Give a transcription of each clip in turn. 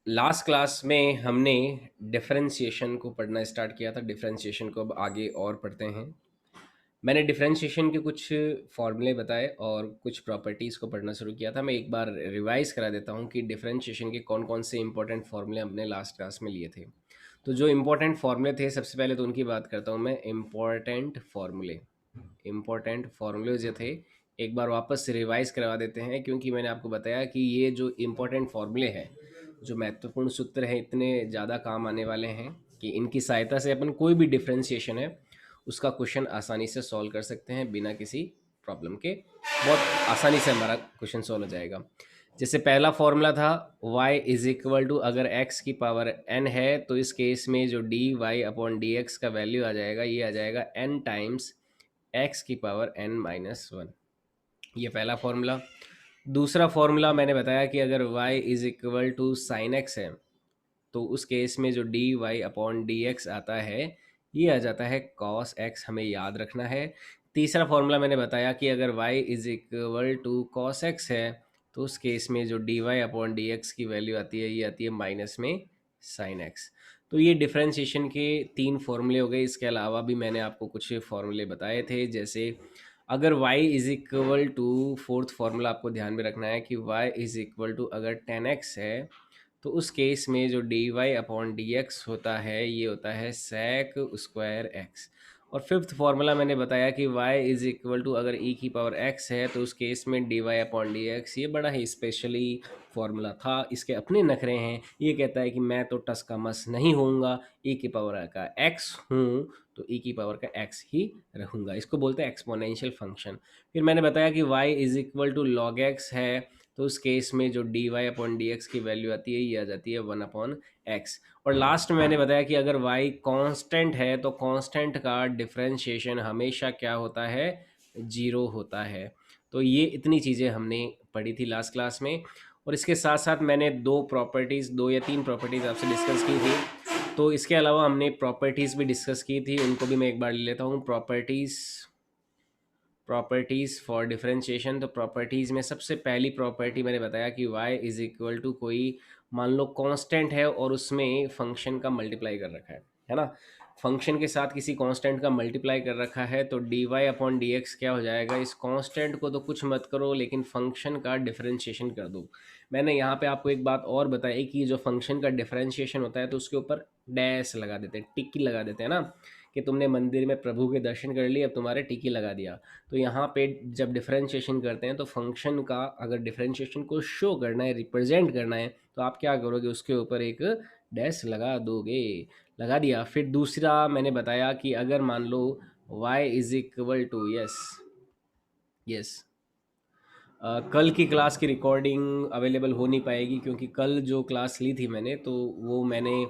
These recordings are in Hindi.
लास्ट क्लास में हमने डिफरेंशिएशन को पढ़ना स्टार्ट किया था। डिफरेंशिएशन को अब आगे और पढ़ते हैं। मैंने डिफरेंशिएशन के कुछ फॉर्मूले बताए और कुछ प्रॉपर्टीज़ को पढ़ना शुरू किया था। मैं एक बार रिवाइज करा देता हूँ कि डिफरेंशिएशन के कौन कौन से इंपॉर्टेंट फॉर्मूले हमने लास्ट क्लास में लिए थे। तो जो इंपॉर्टेंट फॉर्मूले थे, सबसे पहले तो उनकी बात करता हूँ मैं। इम्पोर्टेंट फार्मूले जो थे, एक बार वापस से रिवाइज करवा देते हैं, क्योंकि मैंने आपको बताया कि ये जो इम्पोर्टेंट फार्मूले हैं, जो महत्वपूर्ण सूत्र हैं, इतने ज़्यादा काम आने वाले हैं कि इनकी सहायता से अपन कोई भी डिफ्रेंशिएशन है उसका क्वेश्चन आसानी से सॉल्व कर सकते हैं बिना किसी प्रॉब्लम के। बहुत आसानी से हमारा क्वेश्चन सॉल्व हो जाएगा। जैसे पहला फॉर्मूला था y इज इक्वल टू, अगर x की पावर n है तो इस केस में जो dy अपॉन dx का वैल्यू आ जाएगा, ये आ जाएगा n टाइम्स x की पावर n माइनस वन। ये पहला फॉर्मूला। दूसरा फॉर्मूला मैंने बताया कि अगर y is equal to sine x है तो उस केस में जो d y upon d x आता है, ये आ जाता है कॉस एक्स, हमें याद रखना है। तीसरा फॉर्मूला मैंने बताया कि अगर y is equal to cos x है तो उस केस में जो d y upon d x की वैल्यू आती है, ये आती है माइनस में साइन एक्स। तो ये डिफ्रेंशिएशन के तीन फॉर्मूले हो गए। इसके अलावा भी मैंने आपको कुछ फॉर्मूले बताए थे। जैसे अगर y is equal to, fourth formula आपको ध्यान में रखना है कि y इज इक्वल टू अगर टेन एक्स है तो उस केस में जो d y upon d x होता है, ये होता है सेक स्क्वायर एक्स। और फिफ्थ फार्मूला मैंने बताया कि y इज इक्वल टू अगर e की पावर x है तो उस केस में d y upon d x, ये बड़ा ही स्पेशली फार्मूला था। इसके अपने नखरे हैं। ये कहता है कि मैं तो टस का मस नहीं होऊंगा, e की पावर का x हूँ तो e की पावर का x ही रहूँगा। इसको बोलते हैं एक्सपोनेंशियल फंक्शन। फिर मैंने बताया कि y is equal to log x है तो उस केस में जो d y upon d x की वैल्यू आती है, ये आ जाती है वन अपॉन एक्स। और लास्ट में मैंने बताया कि अगर y कांस्टेंट है तो कांस्टेंट का डिफरेंशिएशन हमेशा क्या होता है, जीरो होता है। तो ये इतनी चीज़ें हमने पढ़ी थी लास्ट क्लास में। और इसके साथ साथ मैंने दो या तीन प्रॉपर्टीज़ आपसे डिस्कस की थी। तो इसके अलावा हमने प्रॉपर्टीज़ भी डिस्कस की थी, उनको भी मैं एक बार ले लेता हूँ। Properties for differentiation. तो प्रॉपर्टीज़ में सबसे पहली प्रॉपर्टी मैंने बताया कि y इज इक्वल टू, कोई मान लो कांस्टेंट है और उसमें फंक्शन का मल्टीप्लाई कर रखा है ना। फंक्शन के साथ किसी कांस्टेंट का मल्टीप्लाई कर रखा है तो d y upon d x क्या हो जाएगा, इस कांस्टेंट को तो कुछ मत करो लेकिन फंक्शन का डिफरेंशिएशन कर दो। मैंने यहाँ पे आपको एक बात और बताई कि जो फंक्शन का डिफरेंशिएशन होता है तो उसके ऊपर डैश लगा देते हैं, टिक्की लगा देते हैं ना, कि तुमने मंदिर में प्रभु के दर्शन कर लिए, अब तुम्हारे टिक्की लगा दिया। तो यहाँ पे जब डिफरेंशिएशन करते हैं तो फंक्शन का अगर डिफरेंशिएशन को शो करना है, रिप्रेजेंट करना है, तो आप क्या करोगे, उसके ऊपर एक डैश लगा दोगे। लगा दिया। फिर दूसरा मैंने बताया कि अगर मान लो y is equal to, yes yes, कल की क्लास की रिकॉर्डिंग अवेलेबल हो नहीं पाएगी, क्योंकि कल जो क्लास ली थी मैंने, तो वो मैंने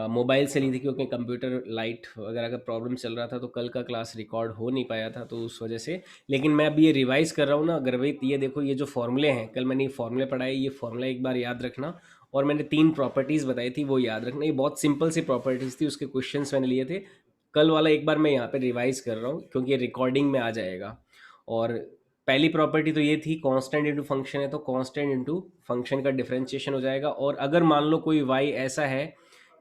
मोबाइल से ली थी, क्योंकि कंप्यूटर लाइट वगैरह का प्रॉब्लम चल रहा था, तो कल का क्लास रिकॉर्ड हो नहीं पाया था, तो उस वजह से। लेकिन मैं अभी ये रिवाइज कर रहा हूँ ना गर्वित, ये देखो, ये जो फॉर्मूले हैं, कल मैंने ये फॉर्मूले पढ़ाए, ये फॉर्मूला एक बार याद रखना। और मैंने तीन प्रॉपर्टीज़ बताई थी, वो याद रखना। ये बहुत सिंपल सी प्रॉपर्टीज़ थी, उसके क्वेश्चंस मैंने लिए थे। कल वाला एक बार मैं यहाँ पे रिवाइज कर रहा हूँ, क्योंकि ये रिकॉर्डिंग में आ जाएगा। और पहली प्रॉपर्टी तो ये थी, कांस्टेंट इनटू फंक्शन है तो कांस्टेंट इनटू फंक्शन का डिफरेंशिएशन हो जाएगा। और अगर मान लो कोई y ऐसा है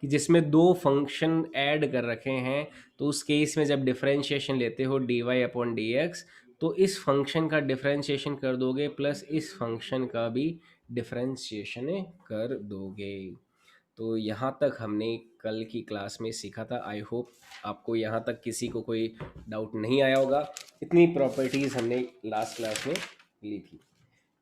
कि जिसमें दो फंक्शन ऐड कर रखे हैं, तो उस केस में जब डिफरेंशिएशन लेते हो d y upon d x, तो इस फंक्शन का डिफरेंशिएशन कर दोगे प्लस इस फंक्शन का भी डिफरेंशिएशन कर दोगे। तो यहाँ तक हमने कल की क्लास में सीखा था। आई होप आपको यहाँ तक किसी को कोई डाउट नहीं आया होगा। इतनी प्रॉपर्टीज़ हमने लास्ट क्लास में ली थी,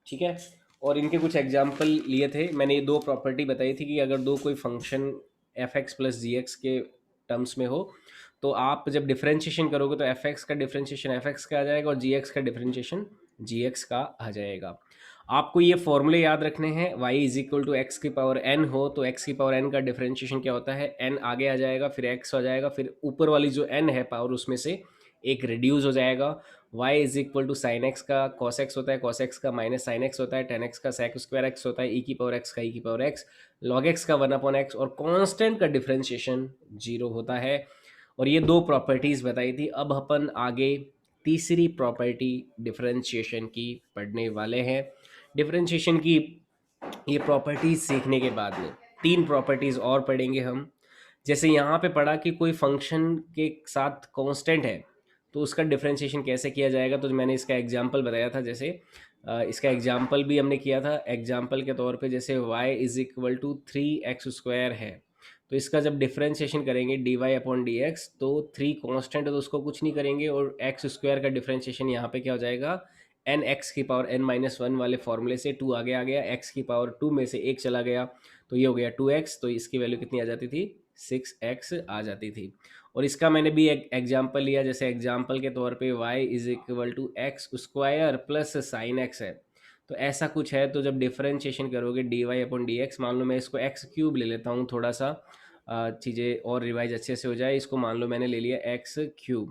ठीक है। और इनके कुछ एग्जाम्पल लिए थे मैंने। ये दो प्रॉपर्टी बताई थी कि अगर दो कोई फंक्शन एफ एक्स प्लस जी एक्स के टर्म्स में हो, तो आप जब डिफरेंशिएशन करोगे तो एफ एक्स का डिफरेंशिएशन एफ एक्स का आ जाएगा और जी एक्स का डिफरेंशिएशन जी एक्स का आ जाएगा। आपको ये फॉर्मूले याद रखने हैं। y is equal to x की पावर n हो तो x की पावर n का डिफरेंशिएशन क्या होता है, n आगे आ जाएगा, फिर x हो जाएगा, फिर ऊपर वाली जो n है पावर, उसमें से एक रिड्यूस हो जाएगा। y is equal to sine x का कॉस एक्स होता है, कॉस एक्स का माइनस साइन एक्स होता है, टेन एक्स का सेक स्क्वायर एक्स होता है, ई की पावर एक्स का ई की पावर एक्स, लॉग एक्स का वन अपॉन एक्स, और कांस्टेंट का डिफरेंशिएशन जीरो होता है। और ये दो प्रॉपर्टीज़ बताई थी। अब अपन आगे तीसरी प्रॉपर्टी डिफरेंशिएशन की पढ़ने वाले हैं। डिफरेंशिएशन की ये प्रॉपर्टीज सीखने के बाद में तीन प्रॉपर्टीज़ और पढ़ेंगे हम। जैसे यहाँ पे पढ़ा कि कोई फंक्शन के साथ कांस्टेंट है तो उसका डिफरेंशिएशन कैसे किया जाएगा, तो मैंने इसका एग्जांपल बताया था। जैसे इसका एग्जांपल भी हमने किया था। एग्जांपल के तौर पे जैसे y is equal to 3x² है, तो इसका जब डिफरेंशिएशन करेंगे dy/dx, तो 3 कांस्टेंट है तो उसको कुछ नहीं करेंगे, और x² का डिफरेंशिएशन यहाँ पे क्या हो जाएगा, n(x⁻n−1) वाले फॉर्मूले से 2 आगे आ गया, x⁻2 में से एक चला गया तो ये हो गया 2x, तो इसकी वैल्यू कितनी आ जाती थी, 6x आ जाती थी। और इसका मैंने भी एक एग्जांपल लिया। जैसे एग्जांपल के तौर पे y is equal to x² plus sine x है, तो ऐसा कुछ है। तो जब डिफरेंशिएशन करोगे dy/dx, मान लो मैं इसको x³ ले लेता हूँ, थोड़ा सा चीज़ें और रिवाइज अच्छे से हो जाए, इसको मान लो मैंने ले लिया x³।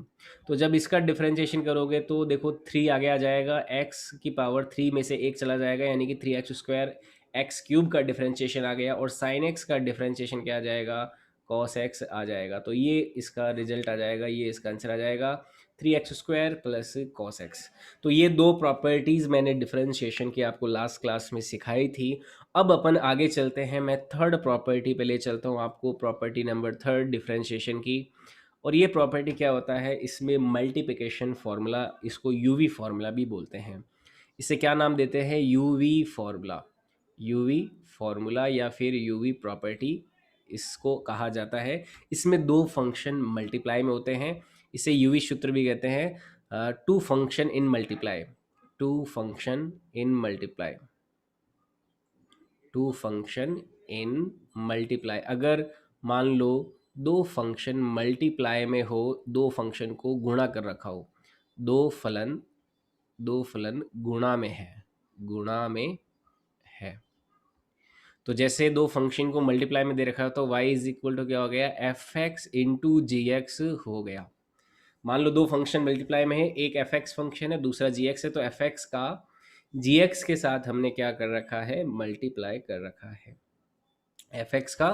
तो जब इसका डिफरेंशिएशन करोगे तो देखो 3 आगे आ जाएगा, x⁻3 में से एक चला जाएगा, यानी कि 3x², x³ का डिफरेंशिएशन आ गया, और साइन एक्स का डिफरेंशिएशन क्या आ जाएगा, कॉस एक्स आ जाएगा। तो ये इसका रिजल्ट आ जाएगा, ये इसका आंसर आ जाएगा 3x² प्लस कॉस एक्स। तो ये दो प्रॉपर्टीज़ मैंने डिफरेंशिएशन की आपको लास्ट क्लास में सिखाई थी। अब अपन आगे चलते हैं, मैं थर्ड प्रॉपर्टी पे ले चलता हूँ आपको, प्रॉपर्टी नंबर थर्ड डिफरेंशिएशन की। और ये प्रॉपर्टी क्या होता है, इसमें मल्टीप्लिकेशन फार्मूला, इसको यूवी फार्मूला भी बोलते हैं। इसे क्या नाम देते हैं, यूवी फार्मूला, यूवी फार्मूला या फिर यूवी प्रॉपर्टी इसको कहा जाता है। इसमें दो फंक्शन मल्टीप्लाई में होते हैं, इसे यूवी सूत्र भी कहते हैं, two function in multiply, two function in multiply, two function in multiply. अगर मान लो दो फंक्शन मल्टीप्लाई में हो, दो फंक्शन को गुणा कर रखा हो, दो फलन, दो फलन गुणा में है, गुणा में है। तो जैसे दो फंक्शन को मल्टीप्लाई में दे रखा है तो y इज इक्वल टू क्या हो गया, fx इंटू जी एक्स हो गया। मान लो दो फंक्शन मल्टीप्लाई में है, एक fx फंक्शन है, दूसरा gx है, तो fx का gx के साथ हमने क्या कर रखा है, मल्टीप्लाई कर रखा है। fx का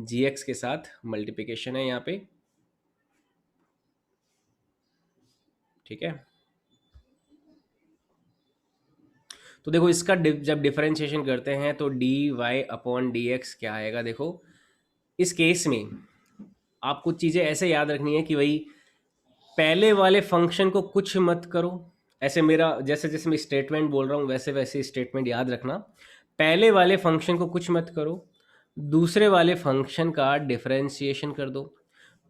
gx के साथ मल्टीप्लिकेशन है यहाँ पे, ठीक है। तो देखो इसका जब डिफरेंशिएशन करते हैं तो dy/dx क्या आएगा, देखो इस केस में आपको चीज़ें ऐसे याद रखनी है कि भाई पहले वाले फंक्शन को कुछ मत करो, ऐसे मेरा जैसे जैसे मैं स्टेटमेंट बोल रहा हूँ वैसे वैसे स्टेटमेंट याद रखना। पहले वाले फंक्शन को कुछ मत करो, दूसरे वाले फंक्शन का डिफरेंशिएशन कर दो,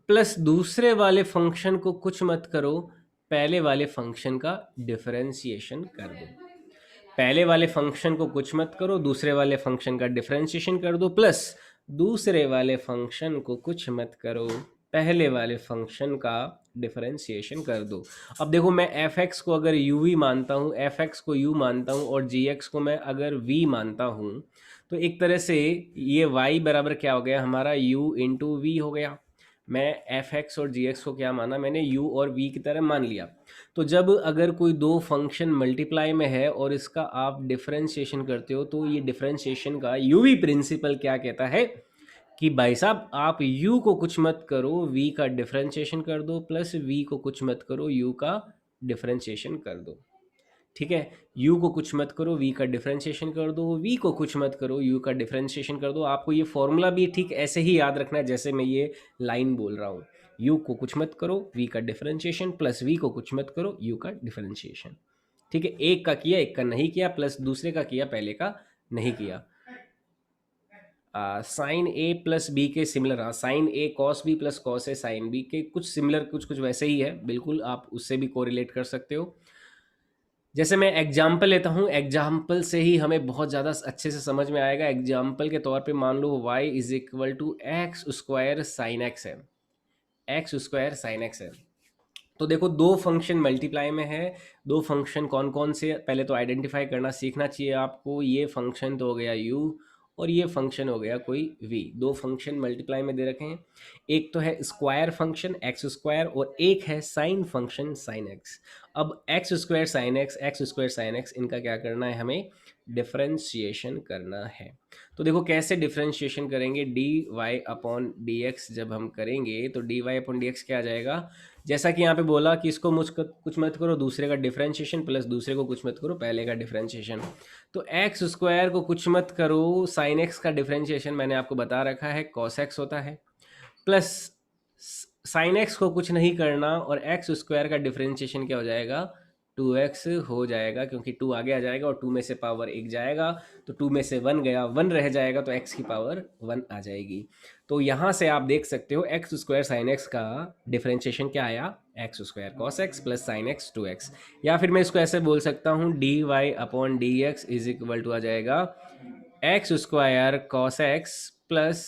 प्लस दूसरे वाले फंक्शन को कुछ मत करो, पहले वाले फंक्शन का डिफरेंशिएशन कर दो। पहले वाले फंक्शन को कुछ मत करो, दूसरे वाले फंक्शन का डिफरेंशिएशन कर दो, प्लस दूसरे वाले फंक्शन को कुछ मत करो, पहले वाले फंक्शन का डिफरेंशिएशन कर दो। अब देखो मैं f(x) को अगर u v मानता हूँ, f(x) को u मानता हूँ और gx को मैं अगर v मानता हूँ, तो एक तरह से ये y बराबर क्या हो गया हमारा, u इंटू वी हो गया। मैं f(x) और gx को क्या माना, मैंने u और v की तरह मान लिया। तो जब अगर कोई दो फंक्शन मल्टीप्लाई में है और इसका आप डिफरेंशिएशन करते हो, तो ये डिफरेंशिएशन का यूवी प्रिंसिपल क्या कहता है कि भाई साहब आप u को कुछ मत करो, v का डिफरेंशिएशन कर दो, प्लस v को कुछ मत करो, u का डिफरेंशिएशन कर दो, ठीक है। u को कुछ मत करो, v का डिफरेंशिएशन कर दो, v को कुछ मत करो, u का डिफरेंशिएशन कर दो। आपको ये फॉर्मूला भी ठीक ऐसे ही याद रखना है जैसे मैं ये लाइन बोल रहा हूँ, u को कुछ मत करो, v का डिफरेंशिएशन, प्लस v को कुछ मत करो, u का डिफरेंशिएशन, ठीक है। एक का किया, एक का नहीं किया, प्लस दूसरे का किया, पहले का नहीं किया। साइन ए प्लस बी के सिमिलर, हाँ sign A cos B plus cos A sine B के कुछ सिमिलर, कुछ कुछ वैसे ही है, बिल्कुल आप उससे भी कोरिलेट कर सकते हो। जैसे मैं एग्जाम्पल लेता हूँ, एग्जाम्पल से ही हमें बहुत ज़्यादा अच्छे से समझ में आएगा। एग्जाम्पल के तौर पे मान लो y is equal to x² sine x है, x² साइन एक्स है। तो देखो दो फंक्शन मल्टीप्लाई में है, दो फंक्शन कौन कौन से पहले तो आइडेंटिफाई करना सीखना चाहिए आपको। ये फंक्शन तो हो गया u और ये फंक्शन हो गया कोई v। दो फंक्शन मल्टीप्लाई में दे रखे हैं, एक तो है स्क्वायर फंक्शन x² और एक है साइन फंक्शन साइन x। अब x² sign x, x² sign x, इनका क्या करना है, हमें डिफरेंशिएशन करना है। तो देखो कैसे डिफरेंशिएशन करेंगे, dy/dx जब हम करेंगे तो dy/dx क्या आ जाएगा, जैसा कि यहाँ पे बोला कि इसको कुछ मत करो, दूसरे का डिफरेंशिएशन, प्लस दूसरे को कुछ मत करो, पहले का डिफरेंशिएशन। तो एक्स स्क्वायर को कुछ मत करो, साइन एक्स का डिफरेंशिएशन मैंने आपको बता रखा है कॉस एक्स होता है, प्लस साइन एक्स को कुछ नहीं करना और एक्स स्क्वायर का डिफरेंशिएशन क्या हो जाएगा, 2x हो जाएगा, क्योंकि 2 आगे आ जाएगा और 2 में से पावर 1 जाएगा, तो 2 में से 1 गया, 1 रह जाएगा, तो x की पावर 1 आ जाएगी। तो यहाँ से आप देख सकते हो एक्स स्क्वायर साइन एक्स का डिफरेंशिएशन क्या आया, x square cos x plus sine x 2x। या फिर मैं इसको ऐसे बोल सकता हूँ d y upon d x is equal to आ जाएगा x square cos x plus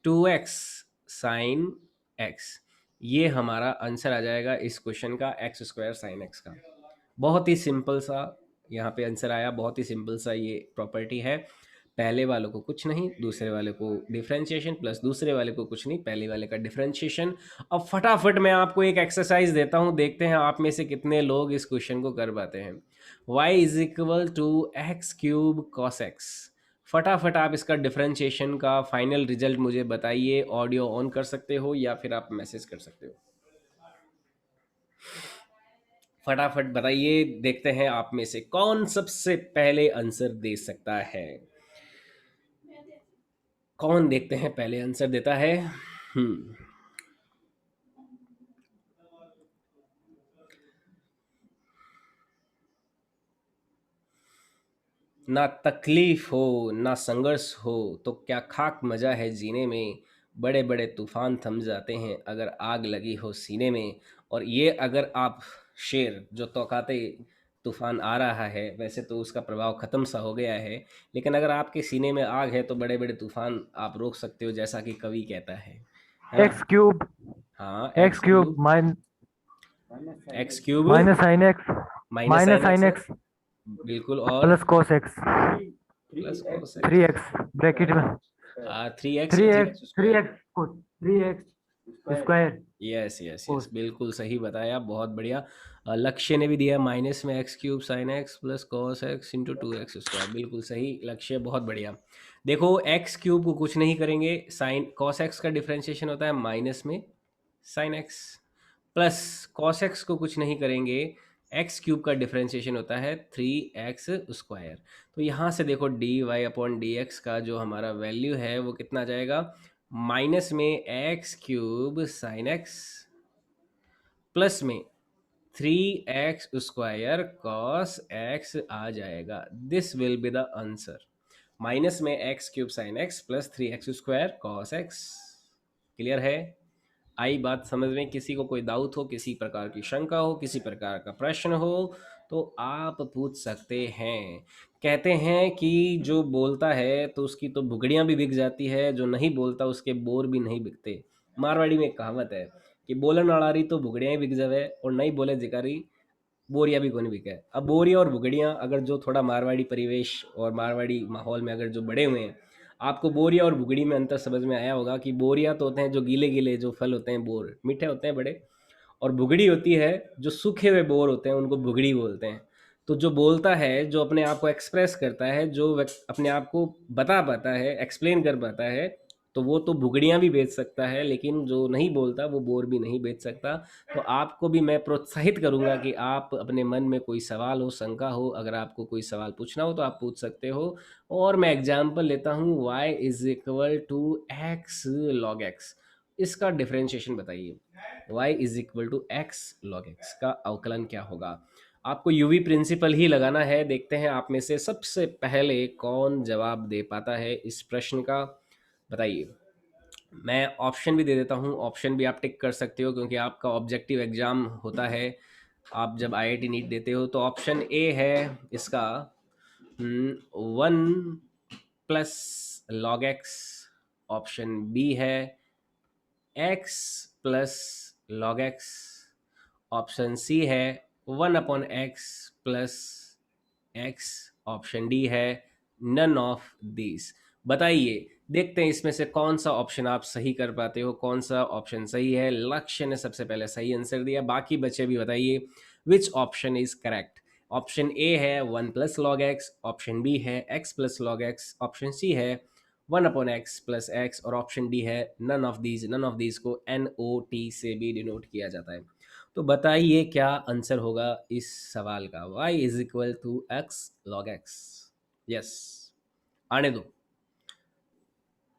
2x sine x. ये हमारा आंसर आ जाएगा इस क्वेश्चन का, एक्स स्क्वायर साइन एक्स का। बहुत ही सिंपल सा यहाँ पे आंसर आया, बहुत ही सिंपल सा ये प्रॉपर्टी है। पहले वालों को कुछ नहीं, दूसरे वाले को डिफरेंशिएशन, प्लस दूसरे वाले को कुछ नहीं, पहले वाले का डिफरेंशिएशन। अब फटाफट मैं आपको एक एक्सरसाइज देता हूँ, देखते हैं आप में से कितने लोग इस क्वेश्चन को कर पाते हैं। y is equal to x cube cos x. फटाफट आप इसका डिफरेंशिएशन का फाइनल रिजल्ट मुझे बताइए, ऑडियो ऑन कर सकते हो या फिर आप मैसेज कर सकते हो। फटाफट बताइए, देखते हैं आप में से कौन सबसे पहले आंसर दे सकता है। कौन देखते हैं पहले आंसर देता है। हम्म ना तकलीफ हो ना संघर्ष हो तो क्या खाक मजा है जीने में, बड़े बड़े तूफान थम जाते हैं अगर आग लगी हो सीने में। और ये अगर आप शेर जो तौकाते तूफान आ रहा है, वैसे तो उसका प्रभाव ख़त्म सा हो गया है, लेकिन अगर आपके सीने में आग है तो बड़े बड़े तूफान आप रोक सकते हो, जैसा कि कवि कहता है ना। एक्स क्यूब, हाँ x x cube cube, x cube minus sine x, minus minus sine x sine है, एक्स बिल्कुल, और plus cos x, plus cos three x, x bracket में, 3x थ्री या three x, x three square. X को three x square yes yes yes, cos. बिल्कुल सही बताया, बहुत बढ़िया। लक्ष्य ने भी दिया माइनस में x cube sine x plus cos x into 2x square, बिल्कुल सही लक्ष्य, बहुत बढ़िया। देखो एक्स क्यूब को कुछ नहीं करेंगे, साइन कॉस एक्स का डिफरेंशिएशन होता है माइनस में sine x, plus cos x को कुछ नहीं करेंगे, एक्स क्यूब का डिफरेंशिएशन होता है 3x स्क्वायर। तो यहाँ से देखो d y upon d x का जो हमारा वैल्यू है वो कितना आ जाएगा, माइनस में x cube sine x plus में 3x स्क्वायर कॉस एक्स आ जाएगा। This will be the answer, minus में x cube sine x plus 3x square cos x. Clear है, आई बात समझ में? किसी को कोई डाउट हो, किसी प्रकार की शंका हो, किसी प्रकार का प्रश्न हो तो आप पूछ सकते हैं। कहते हैं कि जो बोलता है तो उसकी तो बुगड़ियां भी बिक जाती है, जो नहीं बोलता उसके बोर भी नहीं बिकते। मारवाड़ी में एक कहावत है कि बोलन अड़ारी तो बुगड़ियां ही बिक जावे और नहीं बोले जिकारी बोरिया भी कोनी बिके। अब बोरिया और बुगड़ियाँ, अगर जो थोड़ा मारवाड़ी परिवेश और मारवाड़ी माहौल में अगर जो बड़े हुए हैं, आपको बोरिया और बुगड़ी में अंतर समझ में आया होगा कि बोरिया तो होते हैं जो गीले गीले जो फल होते हैं, बोर मीठे होते हैं बड़े, और बुगड़ी होती है जो सूखे हुए बोर होते हैं, उनको बुगड़ी बोलते हैं। तो जो बोलता है, जो अपने आप को एक्सप्रेस करता है, जो अपने आप को बता पाता है, एक्सप्लेन कर पाता है, तो वो तो बुगड़ियाँ भी बेच सकता है, लेकिन जो नहीं बोलता वो बोर भी नहीं बेच सकता। तो आपको भी मैं प्रोत्साहित करूंगा कि आप अपने मन में कोई सवाल हो, शंका हो, अगर आपको कोई सवाल पूछना हो तो आप पूछ सकते हो। और मैं एग्जाम्पल लेता हूँ, y is equal to x log x, इसका डिफरेंशिएशन बताइए। y is equal to x log x का अवकलन क्या होगा। आपको यूवी प्रिंसिपल ही लगाना है। देखते हैं आप में से सबसे पहले कौन जवाब दे पाता है इस प्रश्न का, बताइए। मैं ऑप्शन भी दे देता हूँ, ऑप्शन भी आप टिक कर सकते हो क्योंकि आपका ऑब्जेक्टिव एग्जाम होता है। आप जब आईआईटी नीट देते हो तो ऑप्शन ए है इसका 1 plus log x, option B है x plus log x, option C है 1/x plus x, option D है नन ऑफ दिस। बताइए, देखते हैं इसमें से कौन सा ऑप्शन आप सही कर पाते हो, कौन सा ऑप्शन सही है। लक्ष्य ने सबसे पहले सही आंसर दिया, बाकी बच्चे भी बताइए which option is correct. Option A है 1 plus log x, option B है x plus log x, option C है 1/x प्लस एक्स, और ऑप्शन डी है none of these. None of these को NOT से भी डिनोट किया जाता है। तो बताइए क्या आंसर होगा इस सवाल का, y is equal to x log x. Yes, आने दो।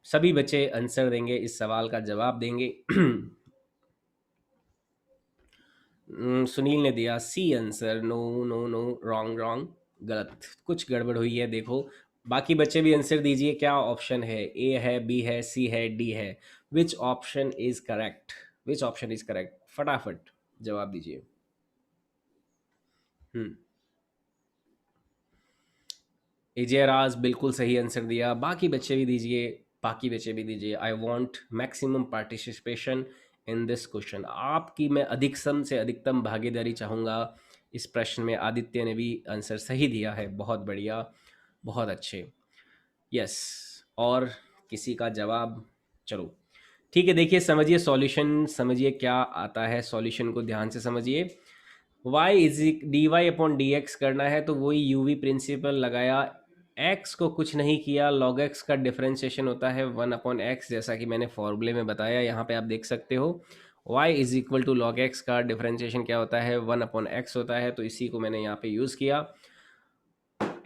सभी बच्चे आंसर देंगे, इस सवाल का जवाब देंगे। सुनील ने दिया C answer. No no no, wrong wrong, गलत, कुछ गड़बड़ हुई है देखो। बाकी बच्चे भी आंसर दीजिए, क्या ऑप्शन है? ए है, बी है, सी है, डी है? विच option is correct? Which option is correct? फटाफट जवाब दीजिए। हम्म। एजेराज बिल्कुल सही आंसर दिया। बाकी बच्चे भी दीजिए, बाकी बच्चे भी दीजिए। I want maximum participation in this question. आपकी मैं अधिकतम से अधिकतम भागीदारी चाहूँगा इस प्रश्न में। आदित्य ने भी आंसर सही दिया है, बहुत बढ़िया, बहुत अच्छे। यस, और किसी का जवाब? चलो ठीक है, देखिए समझिए सॉल्यूशन, समझिए क्या आता है, सॉल्यूशन को ध्यान से समझिए। y is d y upon d x करना है तो वही यूवी प्रिंसिपल लगाया। x को कुछ नहीं किया, log x का डिफरेंशिएशन होता है 1/x, जैसा कि मैंने फॉर्मूले में बताया, यहाँ पे आप देख सकते हो। y is equal to log x का डिफरेंशिएशन क्या होता है? 1/x होता है, तो इसी को मैंने यहाँ पे यूज़ किया।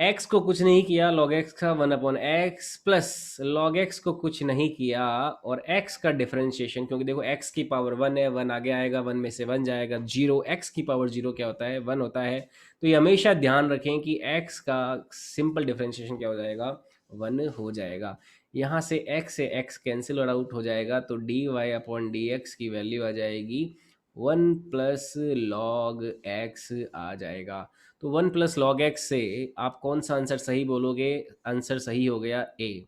x को कुछ नहीं किया, log x का 1/x, प्लस log x को कुछ नहीं किया और x का डिफरेंशिएशन, क्योंकि देखो x की पावर 1 है, 1 आगे आएगा, 1 में से 1 जाएगा, 0, x की पावर 0 क्या होता है? 1 होता है। तो ये हमेशा ध्यान रखें कि x का सिंपल डिफरेंशिएशन क्या हो जाएगा? 1 हो जाएगा। यहाँ से x कैंसिल आउट हो जाएगा, तो d y upon d x की वैल्यू आ जाएगी 1 प्लस लॉग एक्स आ जाएगा। तो 1 प्लस लॉग एक्स से आप कौन सा आंसर सही बोलोगे? आंसर सही हो गया ए।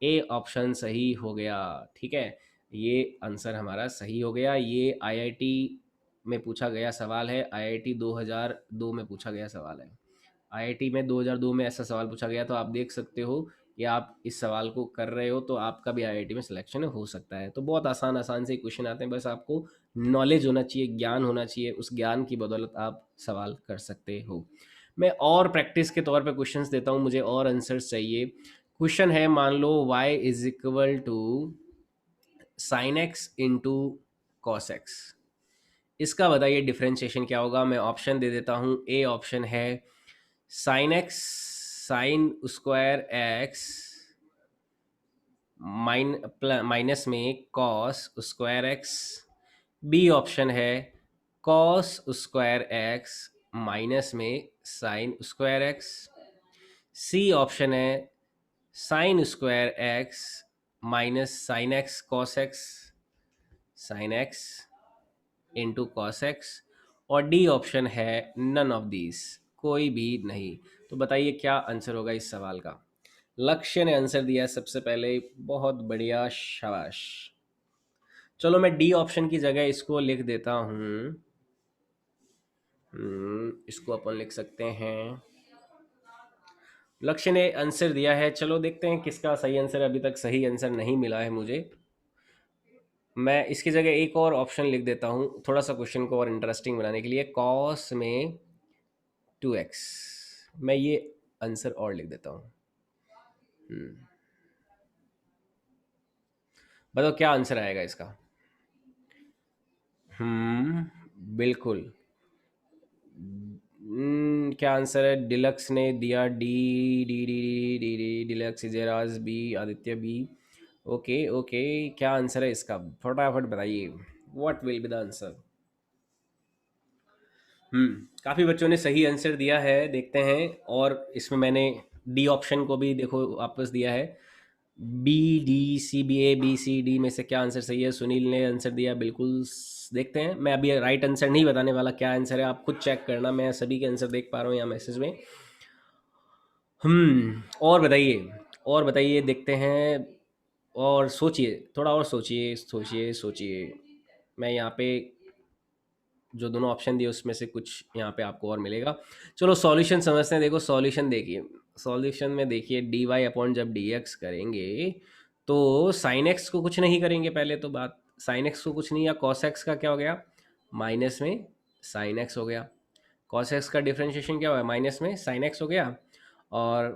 ए ऑप्शन सही हो गया, ठीक है। ये आंसर हमारा सही हो गया। ये आईआईटी में पूछा गया सवाल है, आईआईटी 2002 में पूछा गया सवाल है। आईआईटी में 2002 में ऐसा सवाल पूछा गया, तो आप देख सकते हो कि आप इस सवाल को कर रहे हो तो आपका भी आईआईटी में सिलेक्शन हो सकता है। तो बहुत आसान आसान से क्वेश्चन आते हैं, बस आपको नॉलेज होना चाहिए, ज्ञान होना चाहिए, उस ज्ञान की बदौलत आप सवाल कर सकते हो। मैं और प्रैक्टिस के तौर पे क्वेश्चंस देता हूँ, मुझे और आंसर्स चाहिए। क्वेश्चन है, मान लो y is equal to sine x into cos x, इसका बताइए डिफरेंशिएशन क्या होगा? मैं ऑप्शन दे देता हूँ। ए ऑप्शन है sine x, sine square x minus में cos square x. B option है कॉस स्क्वायर एक्स माइनस में sine square x. C option है sine square x minus sine x cos x, sine x into cos x. और डी ऑप्शन है नन ऑफ दीज, कोई भी नहीं। तो बताइए क्या आंसर होगा इस सवाल का? लक्ष्य ने आंसर दिया है सबसे पहले, बहुत बढ़िया, शाबाश। चलो मैं डी ऑप्शन की जगह इसको लिख देता हूँ। इसको अपन लिख सकते हैं, लक्ष्य ने आंसर दिया है। चलो देखते हैं किसका सही आंसर, अभी तक सही आंसर नहीं मिला है मुझे। मैं इसकी जगह एक और ऑप्शन लिख देता हूँ, थोड़ा सा क्वेश्चन को और इंटरेस्टिंग बनाने के लिए, कॉस में 2x, मैं ये आंसर और लिख देता हूँ। बताओ क्या आंसर आएगा इसका? बिल्कुल। क्या आंसर है? डिलक्स ने दिया D, D D D D D, deluxe, इजेराज B, Aditya B. Okay okay, क्या आंसर है इसका? फटाफट बताइए, what will be the answer? काफ़ी बच्चों ने सही आंसर दिया है, देखते हैं। और इसमें मैंने डी ऑप्शन को भी देखो वापस दिया है। बी, डी, सी, बी, ए, बी, सी, डी में से क्या आंसर सही है? सुनील ने आंसर दिया बिल्कुल। देखते हैं, मैं अभी राइट आंसर नहीं बताने वाला, क्या आंसर है आप खुद चेक करना, मैं सभी के आंसर देख पा रहा हूँ यहाँ मैसेज में। और बताइए, और बताइए, देखते हैं। और सोचिए, थोड़ा और सोचिए, सोचिए सोचिए। मैं यहाँ पे जो दोनों ऑप्शन दिए उसमें से कुछ यहाँ पे आपको और मिलेगा। चलो सॉल्यूशन समझते हैं। देखो सॉल्यूशन देखिए, सॉल्यूशन में देखिए डी वाई अपॉन जब डी एक्स करेंगे तो साइन एक्स को कुछ नहीं करेंगे, पहले तो बात, साइन एक्स को कुछ नहीं, या कॉस एक्स का क्या हो गया? माइनस में साइन एक्स हो गया। कॉस एक्स का डिफ्रेंशिएशन क्या हुआ? माइनस में साइन एक्स हो गया। और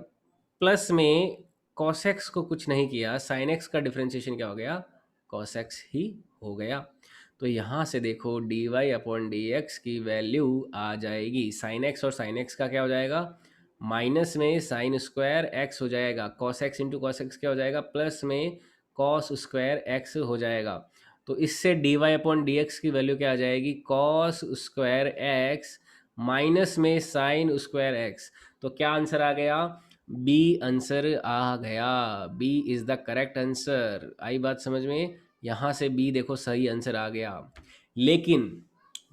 प्लस में कॉस एक्स को कुछ नहीं किया, साइन एक्स का डिफ्रेंशिएशन क्या हो गया? कॉस एक्स ही हो गया। तो यहाँ से देखो d y upon d x की वैल्यू आ जाएगी, साइन एक्स और साइन एक्स का क्या हो जाएगा? माइनस में साइन स्क्वायर एक्स हो जाएगा, cos x into cos x क्या हो जाएगा, प्लस में कॉस स्क्वायर एक्स हो जाएगा। तो इससे d y upon d x की वैल्यू क्या आ जाएगी, कॉस स्क्वायर एक्स माइनस में साइन स्क्वायर एक्स। तो क्या आंसर आ गया, बी आंसर आ गया, B is the correct answer. आई बात समझ में, यहाँ से बी देखो सही आंसर आ गया। लेकिन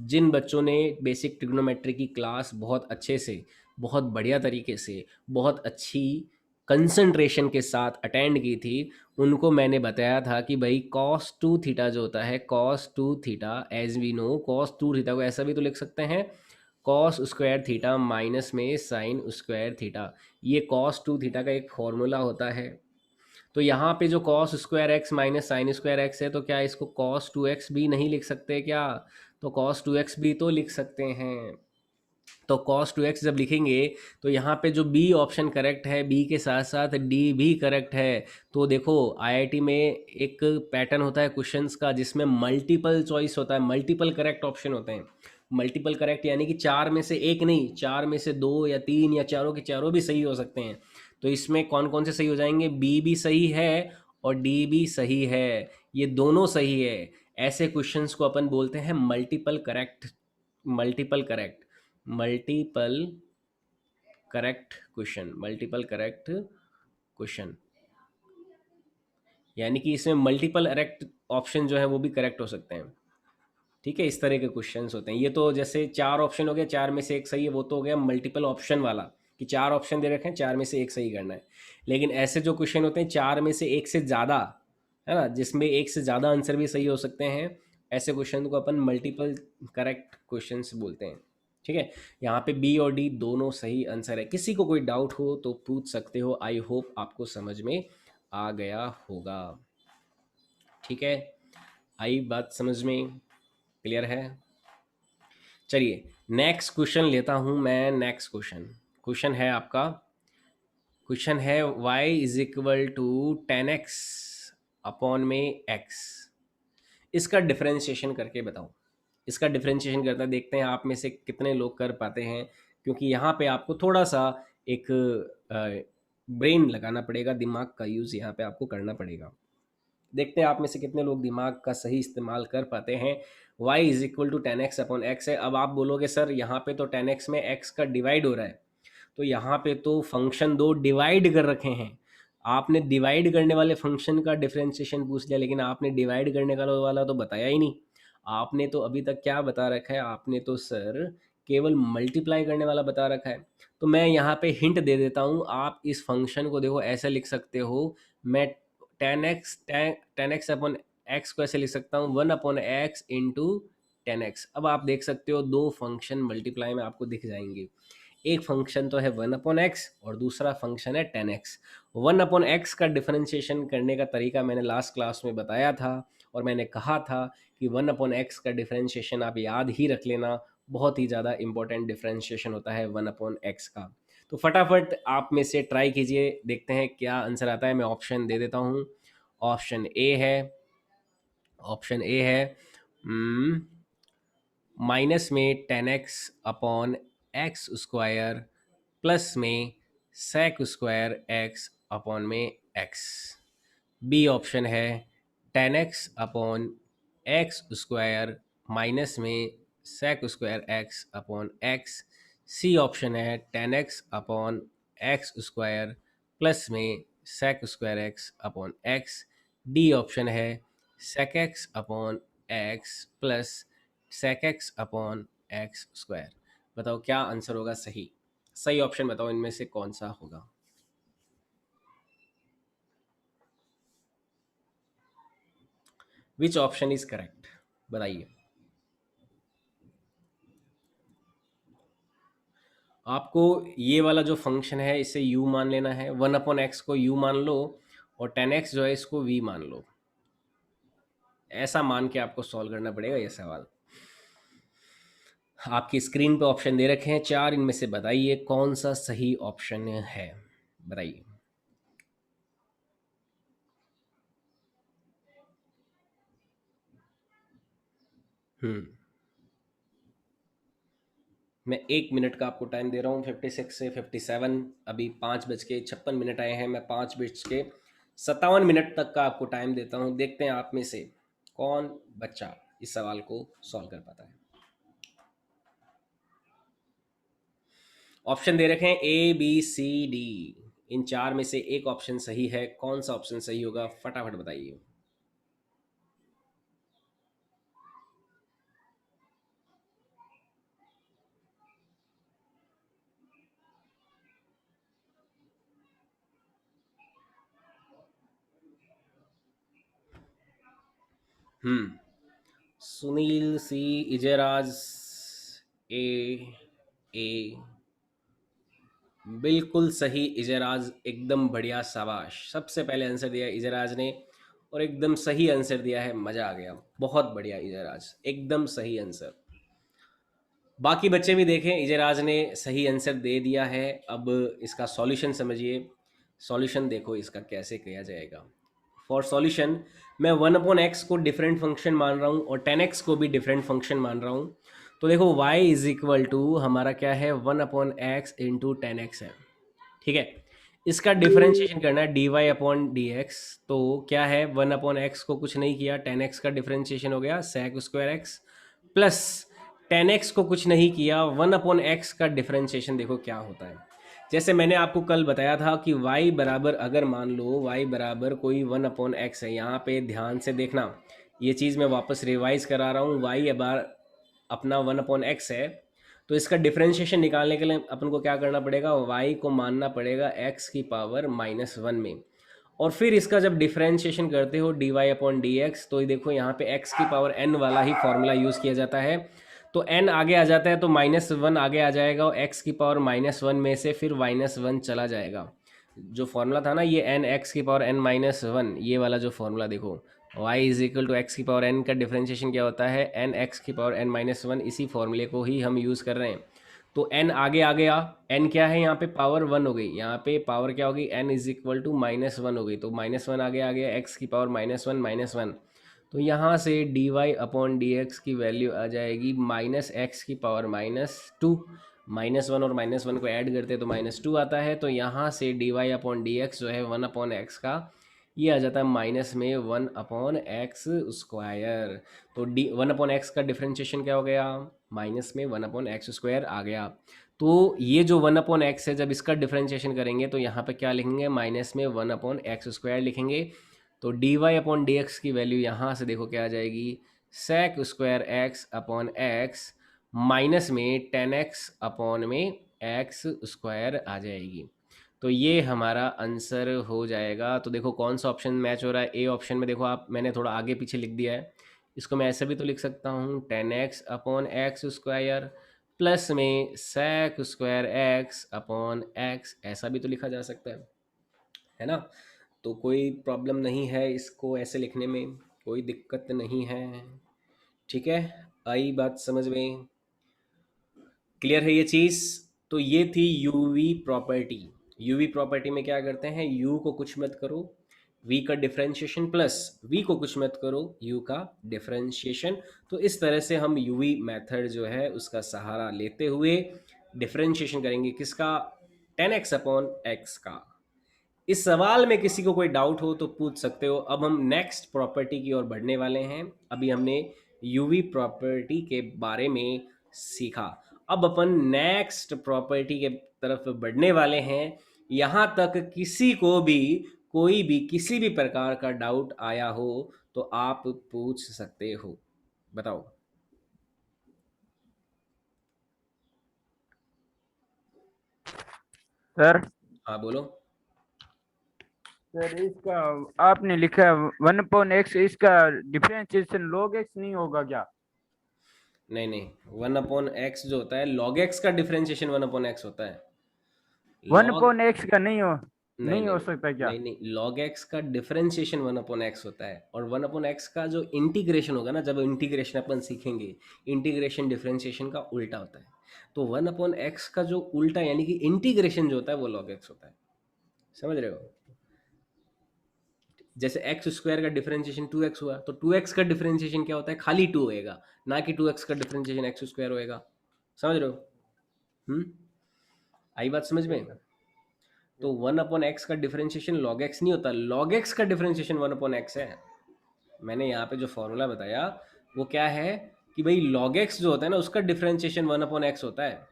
जिन बच्चों ने बेसिक ट्रिग्नोमेट्री की क्लास बहुत अच्छे से, बहुत बढ़िया तरीके से, बहुत अच्छी कंसंट्रेशन के साथ अटेंड की थी, उनको मैंने बताया था कि भाई कॉस टू थीटा जो होता है, cos two theta as we know, cos two theta को ऐसा भी तो लिख सकते हैं, कॉस स्क्वायर थीटा माइनस में साइन स्क्वायर थीटा। ये कॉस टू थीटा का एक फॉर्मूला होता है। तो यहाँ पे जो cos square x minus sine square x है, तो क्या इसको कॉस टू एक्स भी नहीं लिख सकते क्या, तो कॉस टू एक्स भी तो लिख सकते हैं। तो cos 2x जब लिखेंगे तो यहाँ पे जो बी ऑप्शन करेक्ट है, बी के साथ साथ डी भी करेक्ट है। तो देखो आईआईटी में एक पैटर्न होता है क्वेश्चंस का जिसमें मल्टीपल चॉइस होता है, मल्टीपल करेक्ट ऑप्शन होते हैं। मल्टीपल करेक्ट यानी कि चार में से एक नहीं, चार में से दो या तीन या चारों के चारों भी सही हो सकते हैं। तो इसमें कौन कौन से सही हो जाएंगे, बी भी सही है और डी भी सही है, ये दोनों सही है। ऐसे क्वेश्चंस को अपन बोलते हैं multiple correct, multiple correct, multiple correct question, multiple correct question, यानी कि इसमें मल्टीपल करेक्ट ऑप्शन जो है वो भी करेक्ट हो सकते हैं। ठीक है, इस तरह के क्वेश्चंस होते हैं। ये तो जैसे चार ऑप्शन हो गया, चार में से एक सही है, वो तो हो गया मल्टीपल ऑप्शन वाला, कि चार ऑप्शन दे रखे हैं, चार में से एक सही करना है। लेकिन ऐसे जो क्वेश्चन होते हैं चार में से एक से ज़्यादा, है ना, जिसमें एक से ज़्यादा आंसर भी सही हो सकते हैं, ऐसे क्वेश्चन को अपन मल्टीपल करेक्ट क्वेश्चंस बोलते हैं। ठीक है, यहाँ पे बी और डी दोनों सही आंसर है। किसी को कोई डाउट हो तो पूछ सकते हो, आई होप आपको समझ में आ गया होगा। ठीक है, आई बात समझ में, क्लियर है। चलिए नेक्स्ट क्वेश्चन लेता हूं मैं। नेक्स्ट क्वेश्चन, क्वेश्चन है आपका, क्वेश्चन है y is equal to 10x upon में x, इसका डिफरेंशिएशन करके बताओ। इसका डिफरेंशिएशन करता देखते हैं आप में से कितने लोग कर पाते हैं, क्योंकि यहाँ पे आपको थोड़ा सा एक ब्रेन लगाना पड़ेगा, दिमाग का यूज़ यहाँ पे आपको करना पड़ेगा। देखते हैं आप में से कितने लोग दिमाग का सही इस्तेमाल कर पाते हैं। y is equal to 10x upon x है। अब आप बोलोगे सर यहाँ पे तो 10x में x का डिवाइड हो रहा है, तो यहाँ पे तो फंक्शन दो डिवाइड कर रखे हैं। आपने डिवाइड करने वाले फंक्शन का डिफरेंशिएशन पूछ लिया, लेकिन आपने डिवाइड करने का वाला तो बताया ही नहीं। आपने तो अभी तक क्या बता रखा है, आपने तो सर केवल मल्टीप्लाई करने वाला बता रखा है। तो मैं यहाँ पे हिंट दे देता हूँ, आप इस फंक्शन को देखो ऐसे लिख सकते हो, मैं 10x अपॉन एक्स को ऐसे लिख सकता हूँ 1 अपॉन एक्स इंटू 10x। अब आप देख सकते हो दो फंक्शन मल्टीप्लाई में आपको दिख जाएंगे। एक फंक्शन तो है 1 अपॉन एक्स और दूसरा फंक्शन है 10x। 1 अपॉन एक्स का डिफरेंशिएशन करने का तरीका मैंने लास्ट क्लास में बताया था, और मैंने कहा था कि 1 अपॉन एक्स का डिफरेंशिएशन आप याद ही रख लेना, बहुत ही ज़्यादा इंपॉर्टेंट डिफरेंशिएशन होता है 1 अपॉन एक्स का। तो फटाफट आप में से ट्राई कीजिए, देखते हैं क्या आंसर आता है। मैं ऑप्शन दे देता हूँ। ऑप्शन ए है, ऑप्शन ए है माइनस में 10x upon x square plus में सेक स्क्वायर एक्स अपॉन में एक्स। बी ऑप्शन है 10x upon x square minus में sec square x upon x. C option है 10x upon x square plus में sec square x upon x. D option है sec x upon x plus sec x upon x square. बताओ क्या आंसर होगा सही, सही ऑप्शन बताओ इनमें से कौन सा होगा। विच ऑप्शन इज करेक्ट, बताइए। आपको ये वाला जो फंक्शन है इसे u मान लेना है, 1 अपॉन एक्स को u मान लो और 10x जो है इसको v मान लो। ऐसा मान के आपको सॉल्व करना पड़ेगा ये सवाल। आपकी स्क्रीन पे ऑप्शन दे रखे हैं चार, इनमें से बताइए कौन सा सही ऑप्शन है, बताइए। हम्म मैं 1 मिनट का आपको टाइम दे रहा हूँ, 56 से 57, अभी 5:56 आए हैं, मैं 5:57 तक का आपको टाइम देता हूँ। देखते हैं आप में से कौन बच्चा इस सवाल को सॉल्व कर पाता है। ऑप्शन दे रखे हैं ABCD, इन चार में से एक ऑप्शन सही है, कौन सा ऑप्शन सही होगा फटाफट बताइए। सुनील सी, इजराज ए, ए, बिल्कुल सही इजराज, एकदम बढ़िया, शाबाश। सबसे पहले आंसर दिया इजराज ने और एकदम सही आंसर दिया है, मज़ा आ गया, बहुत बढ़िया इजराज, एकदम सही आंसर। बाकी बच्चे भी देखें, इजराज ने सही आंसर दे दिया है। अब इसका सॉल्यूशन समझिए, सॉल्यूशन देखो इसका कैसे किया जाएगा। फॉर सॉल्यूशन मैं 1/x को डिफरेंट फंक्शन मान रहा हूँ और 10x को भी डिफरेंट फंक्शन मान रहा हूँ। तो देखो y इज इक्वल टू हमारा क्या है, 1/x इंटू 10x है, ठीक है। इसका डिफरेंशिएशन करना है dy/dx, तो क्या है, 1/x को कुछ नहीं किया, 10x का डिफरेंशिएशन हो गया sec²x, प्लस 10x को कुछ नहीं किया, 1/x का डिफरेंशिएशन देखो क्या होता है। जैसे मैंने आपको कल बताया था कि y बराबर, अगर मान लो y बराबर कोई 1/x है, यहाँ पे ध्यान से देखना, ये चीज़ मैं वापस रिवाइज करा रहा हूँ, y बार अपना 1/x है, तो इसका डिफरेंशिएशन निकालने के लिए अपन को क्या करना पड़ेगा, y को मानना पड़ेगा x की पावर -1 में, और फिर इसका जब डिफरेंशिएशन करते हो dy/dx, तो ये देखो यहाँ पे x की पावर n वाला ही फॉर्मूला यूज़ किया जाता है, तो n आगे आ जाता है तो -1 आगे आ जाएगा और x की पावर -1 में से फिर -1 चला जाएगा। जो फॉर्मूला था ना ये n x की पावर n-1, ये वाला जो फॉर्मूला देखो, y is equal to x की पावर n का डिफरेंशिएशन क्या होता है, n x की पावर n-1, इसी फॉर्मूले को ही हम यूज़ कर रहे हैं। तो n आगे आ गया, n क्या है यहाँ पे, पावर 1 हो गई, यहाँ पे पावर क्या होगी, n इज इक्वल टू -1 हो गई, तो -1 आगे आ गया, x की पावर -1, तो यहाँ से dy/dx की वैल्यू आ जाएगी -x की पावर -2, -1 और -1 को ऐड करते हैं तो -2 आता है, तो यहाँ से dy/dx जो है 1/x का, ये आ जाता है माइनस में 1/x²। तो डी 1/x का डिफरेंशिएशन क्या हो गया, माइनस में 1/x² आ गया। तो ये जो 1/x है, जब इसका डिफरेंशिएशन करेंगे तो यहाँ पे क्या लिखेंगे, माइनस में 1/x² लिखेंगे। तो dy/dx की वैल्यू यहाँ से देखो क्या आ जाएगी, sec²x/x माइनस में 10x/x² आ जाएगी। तो ये हमारा आंसर हो जाएगा। तो देखो कौन सा ऑप्शन मैच हो रहा है, ए ऑप्शन में देखो आप, मैंने थोड़ा आगे पीछे लिख दिया है, इसको मैं ऐसे भी तो लिख सकता हूँ 10x/x² प्लस में sec²x/x, ऐसा भी तो लिखा जा सकता है ना। तो कोई प्रॉब्लम नहीं है इसको ऐसे लिखने में, कोई दिक्कत नहीं है, ठीक है। आई बात समझ में, क्लियर है ये चीज़। तो ये थी यूवी प्रॉपर्टी। यूवी प्रॉपर्टी में क्या करते हैं, यू को कुछ मत करो, वी का डिफरेंशिएशन प्लस वी को कुछ मत करो, यू का डिफरेंशिएशन। तो इस तरह से हम यूवी मेथड जो है उसका सहारा लेते हुए डिफरेंशिएशन करेंगे किसका, 10x/x का। इस सवाल में किसी को कोई डाउट हो तो पूछ सकते हो। अब हम नेक्स्ट प्रॉपर्टी की ओर बढ़ने वाले हैं। अभी हमने यूवी प्रॉपर्टी के बारे में सीखा, अब अपन नेक्स्ट प्रॉपर्टी के तरफ बढ़ने वाले हैं। यहाँ तक किसी को भी कोई भी किसी भी प्रकार का डाउट आया हो तो आप पूछ सकते हो, बताओ। सर हाँ बोलो। सर इसका आपने लिखा 1/x, इसका डिफरेंशिएशन log x नहीं होगा क्या? नहीं नहीं, 1/x जो होता है log x का डिफरेंशिएशन 1/x होता है। वन log अपॉन एक्स का नहीं नहीं नहीं हो सकता क्या? नहीं नहीं, log x का डिफरेंशिएशन 1/x होता है, और 1/x का जो इंटीग्रेशन होगा ना, जब इंटीग्रेशन अपन सीखेंगे, इंटीग्रेशन डिफरेंशिएशन का उल्टा होता है। तो 1/x का जो उल्टा यानी कि इंटीग्रेशन जो होता है वो log x होता है, समझ रहे हो। जैसे x² का डिफरेंशिएशन 2x हुआ, तो 2x का डिफरेंशिएशन क्या होता है, खाली 2 होएगा, ना कि 2x का डिफरेंशिएशन x² होएगा, समझ रहे हो। हम्म, आई बात समझ में? तो 1/x का डिफरेंशिएशन log x नहीं होता, log x का डिफरेंशिएशन 1/x है। मैंने यहाँ पे जो फॉर्मूला बताया वो क्या है कि भाई log x जो होता है ना उसका डिफरेंशिएशन 1/x होता है।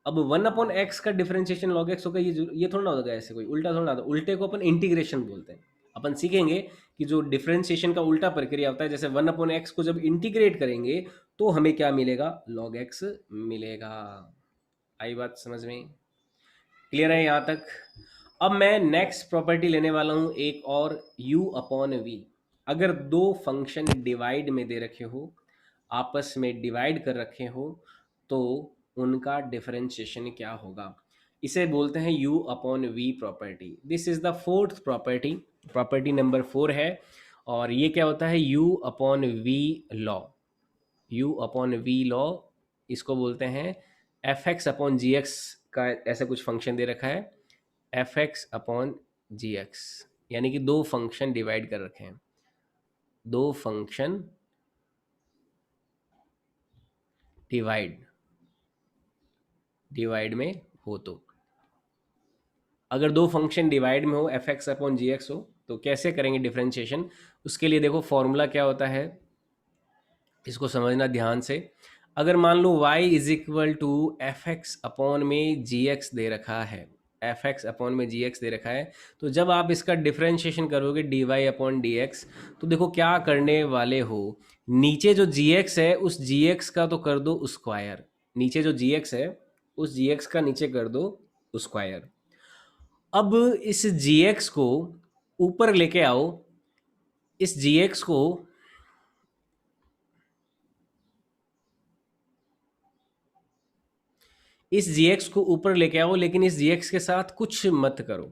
अब 1/x का डिफरेंशिएशन log x होगा, ये थोड़ा ना होगा ऐसे, कोई उल्टा थोड़ा ना होता, उल्टे को अपन इंटीग्रेशन बोलते हैं। अपन सीखेंगे कि जो डिफरेंशिएशन का उल्टा प्रक्रिया होता है, जैसे 1/x को जब इंटीग्रेट करेंगे तो हमें क्या मिलेगा, log x मिलेगा। आई बात समझ में? क्लियर है यहाँ तक? अब मैं नेक्स्ट प्रॉपर्टी लेने वाला हूँ एक और, u/v। अगर दो फंक्शन डिवाइड में दे रखे हो, आपस में डिवाइड कर रखे हो, तो उनका डिफरेंशिएशन क्या होगा, इसे बोलते हैं u/v property. This is the fourth property, property number 4 है। और ये क्या होता है, u/v लॉ। u/v लॉ इसको बोलते हैं f(x)/gx का ऐसा कुछ फंक्शन दे रखा है, f(x)/gx, यानी कि दो फंक्शन डिवाइड कर रखे हैं, दो फंक्शन डिवाइड में हो, तो अगर दो फंक्शन डिवाइड में हो, f(x)/gx हो, तो कैसे करेंगे डिफरेंशिएशन? उसके लिए देखो फॉर्मूला क्या होता है, इसको समझना ध्यान से। अगर मान लो y is equal to f(x)/gx दे रखा है, f(x)/gx दे रखा है, तो जब आप इसका डिफरेंशिएशन करोगे dy/dx, तो देखो क्या करने वाले हो, नीचे जो gx है उस gx का तो कर दो स्क्वायर, नीचे जो gx है उस gx का नीचे कर दो स्क्वायर। अब इस gx को ऊपर लेके आओ, इस gx को इस gx को ऊपर लेके आओ, लेकिन इस gx के साथ कुछ मत करो,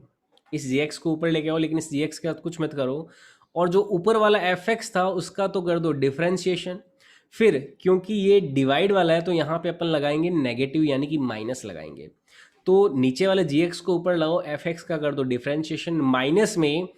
इस gx को ऊपर लेके आओ लेकिन इस gx के साथ कुछ मत करो। और जो ऊपर वाला fx था उसका तो कर दो डिफरेंशिएशन। फिर क्योंकि ये डिवाइड वाला है तो यहाँ पे अपन लगाएंगे नेगेटिव, यानी कि माइनस लगाएंगे। तो नीचे वाले gx को ऊपर लाओ, fx का कर दो डिफरेंशिएशन, माइनस में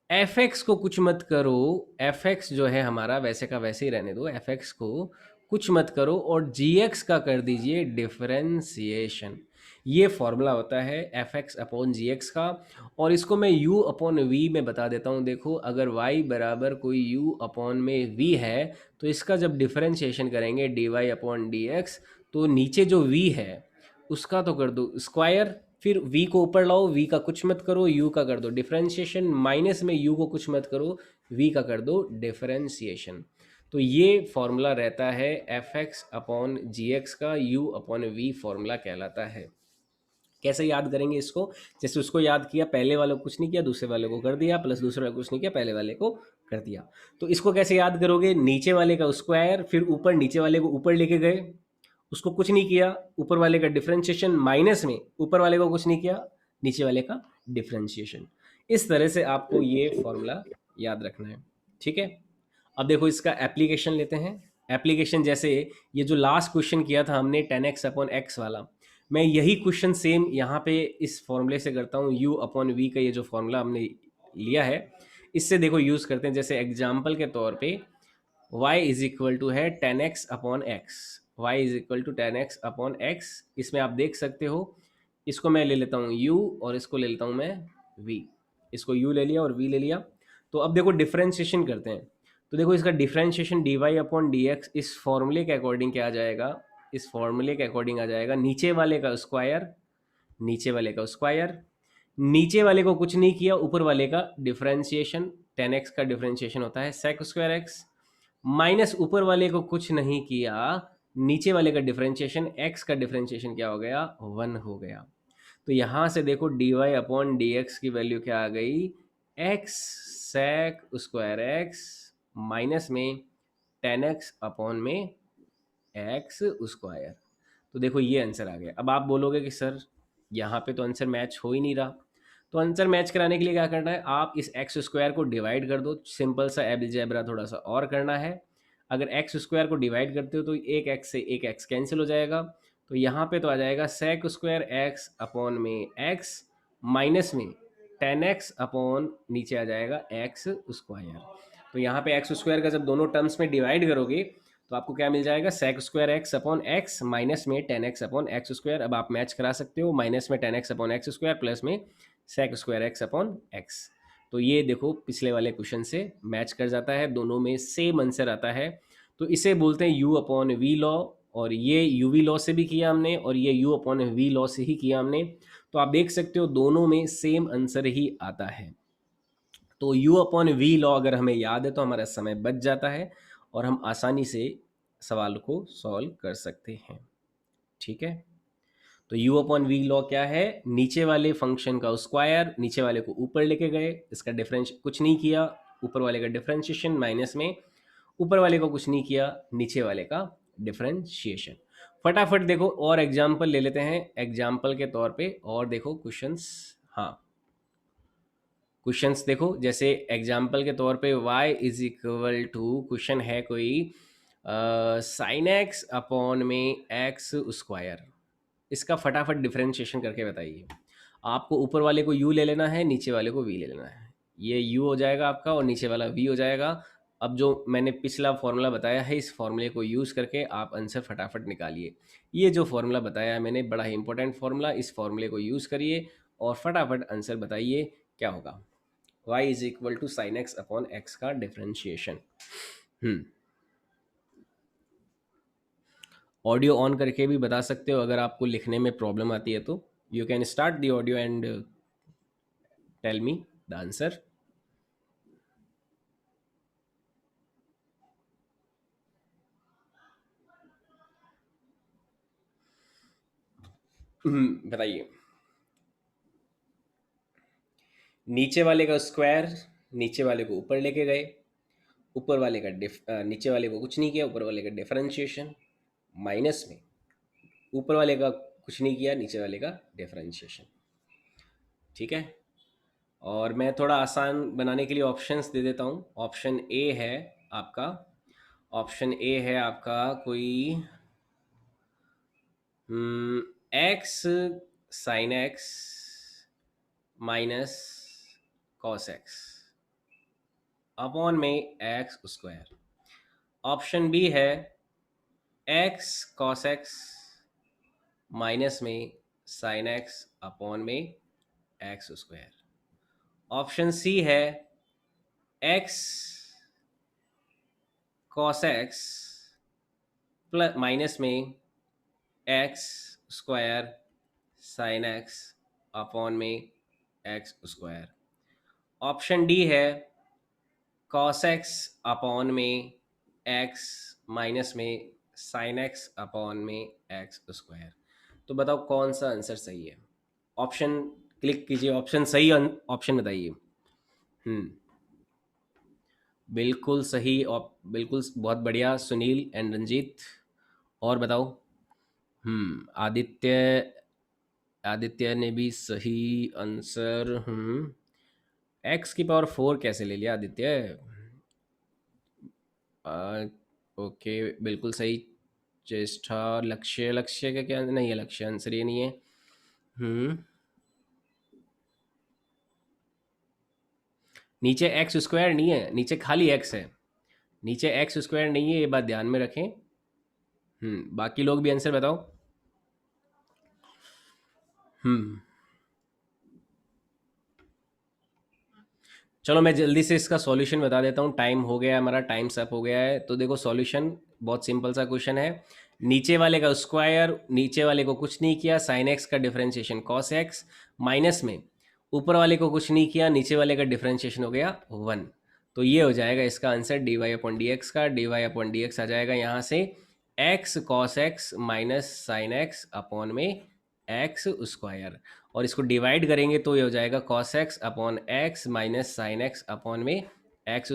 fx को कुछ मत करो, fx जो है हमारा वैसे का वैसे ही रहने दो, fx को कुछ मत करो, और gx का कर दीजिए डिफरेंशिएशन। ये फॉर्मूला होता है f(x)/gx का। और इसको मैं u/v में बता देता हूँ। देखो अगर y बराबर कोई u/v है, तो इसका जब डिफरेंशिएशन करेंगे dy/dx, तो नीचे जो v है उसका तो कर दो स्क्वायर, फिर v को ऊपर लाओ, v का कुछ मत करो, u का कर दो डिफरेंशिएशन, माइनस में u को कुछ मत करो, v का कर दो डिफरेंशिएशन। तो ये फॉर्मूला रहता है f(x)/gx का, u/v फॉर्मूला कहलाता है। कैसे याद करेंगे इसको, जैसे उसको याद किया, पहले वाले को कुछ नहीं किया, दूसरे वाले को कर दिया, प्लस दूसरे वाले को कुछ नहीं किया, पहले वाले को कर दिया। तो इसको कैसे याद करोगे, नीचे वाले का स्क्वायर, फिर ऊपर नीचे वाले को ऊपर लेके गए, उसको कुछ नहीं किया, ऊपर वाले का डिफरेंशिएशन, माइनस में ऊपर वाले को कुछ नहीं किया, नीचे वाले का डिफरेंशिएशन। इस तरह से आपको ये फॉर्मूला याद रखना है, ठीक है। अब देखो इसका एप्लीकेशन लेते हैं। एप्लीकेशन जैसे ये जो लास्ट क्वेश्चन किया था हमने 10x/x वाला, मैं यही क्वेश्चन सेम यहाँ पे इस फॉर्मूले से करता हूँ, u/v का ये जो फॉर्मूला हमने लिया है इससे देखो यूज़ करते हैं। जैसे एग्जाम्पल के तौर पे y इज इक्वल टू है 10x/x, y is equal to 10x/x। इसमें आप देख सकते हो, इसको मैं ले लेता हूँ u और इसको ले लेता हूँ मैं v, इसको u ले लिया और v ले लिया। तो अब देखो डिफरेंशिएशन करते हैं। तो देखो इसका डिफरेंशिएशन dy/dx इस फॉर्मूले के अकॉर्डिंग क्या आ जाएगा, इस फॉर्मूले के अकॉर्डिंग आ जाएगा नीचे वाले का स्क्वायर, नीचे वाले का स्क्वायर, नीचे वाले को कुछ नहीं किया, ऊपर वाले का डिफरेंशिएशन, 10x का डिफरेंशिएशन होता है sec स्क्वायर एक्स, माइनस ऊपर वाले को कुछ नहीं किया, नीचे वाले का डिफरेंशिएशन, x का डिफरेंशिएशन क्या हो गया, 1 हो गया। तो यहाँ से देखो dy/dx की वैल्यू क्या आ गई, x sec square x minus में 10x/x स्क्वायर। तो देखो ये आंसर आ गया। अब आप बोलोगे कि सर यहाँ पे तो आंसर मैच हो ही नहीं रहा, तो आंसर मैच कराने के लिए क्या करना है, आप इस एक्स स्क्वायर को डिवाइड कर दो, सिंपल सा एलजेब्रा थोड़ा सा और करना है। अगर एक्स स्क्वायर को डिवाइड करते हो तो एक एक्स से एक एक्स कैंसिल हो जाएगा, तो यहाँ पे तो आ जाएगा सेक स्क्वायर एक्स अपॉन में एक्स माइनस में 10x अपॉन नीचे आ जाएगा एक्स स्क्वायर। तो यहाँ पे एक्स स्क्वायर का जब दोनों टर्म्स में डिवाइड करोगे तो आपको क्या मिल जाएगा, sec square x upon x minus में 10x अपॉन एक्स स्क्वायर। अब आप मैच करा सकते हो, माइनस में 10x upon x square plus में sec square x upon x. तो ये देखो पिछले वाले क्वेश्चन से मैच कर जाता है, दोनों में सेम आंसर आता है। तो इसे बोलते हैं यू अपॉन वी लॉ, और ये यू वी लॉ से भी किया हमने और ये यू अपॉन वी लॉ से ही किया हमने। तो आप देख सकते हो दोनों में सेम आंसर ही आता है। तो u अपॉन वी लॉ अगर हमें याद है तो हमारा समय बच जाता है और हम आसानी से सवाल को सॉल्व कर सकते हैं। ठीक है, तो u अपॉन वी लॉ क्या है, नीचे वाले फंक्शन का स्क्वायर, नीचे वाले को ऊपर लेके गए, इसका डिफरेंस कुछ नहीं किया, ऊपर वाले का डिफरेंशिएशन माइनस में, ऊपर वाले को कुछ नहीं किया, नीचे वाले का डिफरेंशिएशन। फटाफट देखो और एग्जाम्पल ले लेते हैं एग्जाम्पल के तौर पे, और देखो क्वेश्चंस। हाँ, क्वेश्चंस देखो, जैसे एग्जाम्पल के तौर पे y is equal to, question है कोई साइन एक्स अपॉन में एक्स स्क्वायर, इसका फटाफट डिफरेंशिएशन करके बताइए। आपको ऊपर वाले को u ले लेना है, नीचे वाले को v ले लेना है, ये u हो जाएगा आपका और नीचे वाला v हो जाएगा। अब जो मैंने पिछला फॉर्मूला बताया है, इस फॉर्मूले को यूज़ करके आप आंसर फटाफट निकालिए। ये जो फॉर्मूला बताया है मैंने, बड़ा ही इंपॉर्टेंट फॉर्मूला, इस फॉर्मूले को यूज़ करिए और फटाफट आंसर बताइए क्या होगा। y is equal to sine x upon x का डिफरेंशिएशन। ऑडियो ऑन करके भी बता सकते हो अगर आपको लिखने में प्रॉब्लम आती है तो। You can start the audio and tell me the answer. बताइए। नीचे वाले का स्क्वायर, नीचे वाले को ऊपर लेके गए, ऊपर वाले का नीचे वाले को कुछ नहीं किया, ऊपर वाले का डिफरेंशिएशन, माइनस में ऊपर वाले का कुछ नहीं किया, नीचे वाले का डिफरेंशिएशन। ठीक है, और मैं थोड़ा आसान बनाने के लिए ऑप्शंस दे देता हूँ। ऑप्शन ए है आपका, ऑप्शन ए है आपका कोई x sine x minus cos x upon में एक्स स्क्वायर। ऑप्शन बी है एक्स कॉस एक्स माइनस में साइन एक्स अपॉन में एक्स स्क्वायर। ऑप्शन सी है x cos x plus minus में x square sine x upon में एक्स स्क्वायर। ऑप्शन डी है कॉस एक्स अपॉन में एक्स माइनस में साइन एक्स अपॉन में एक्स स्क्वायर। तो बताओ कौन सा आंसर सही है। ऑप्शन क्लिक कीजिए, ऑप्शन सही ऑप्शन बताइए। बिल्कुल सही, बिल्कुल बहुत बढ़िया सुनील एंड रंजीत। और बताओ। आदित्य, आदित्य ने भी सही आंसर। एक्स की पावर 4 कैसे ले लिया आदित्य। ओके, बिल्कुल सही। चेष्टा, लक्ष्य, लक्ष्य का क्या नहीं है, लक्ष्य आंसर ये नहीं है। नीचे एक्स स्क्वायर नहीं है, नीचे खाली एक्स है, नीचे एक्स स्क्वायर नहीं है, ये बात ध्यान में रखें। बाकी लोग भी आंसर बताओ। चलो मैं जल्दी से इसका सॉल्यूशन बता देता हूँ, टाइम हो गया हमारा, टाइम अप हो गया है। तो देखो सॉल्यूशन बहुत सिंपल सा क्वेश्चन है। नीचे वाले का स्क्वायर, नीचे वाले को कुछ नहीं किया, साइन एक्स का डिफरेंशिएशन कॉस एक्स, माइनस में ऊपर वाले को कुछ नहीं किया, नीचे वाले का डिफरेंशिएशन हो गया 1। तो ये हो जाएगा इसका answer d y upon d x का। D y upon d x आ जाएगा यहाँ से x cos x minus sine x upon में एक्स स्क्वायर, और इसको डिवाइड करेंगे तो ये हो जाएगा cos x upon x minus sine x upon में एक्स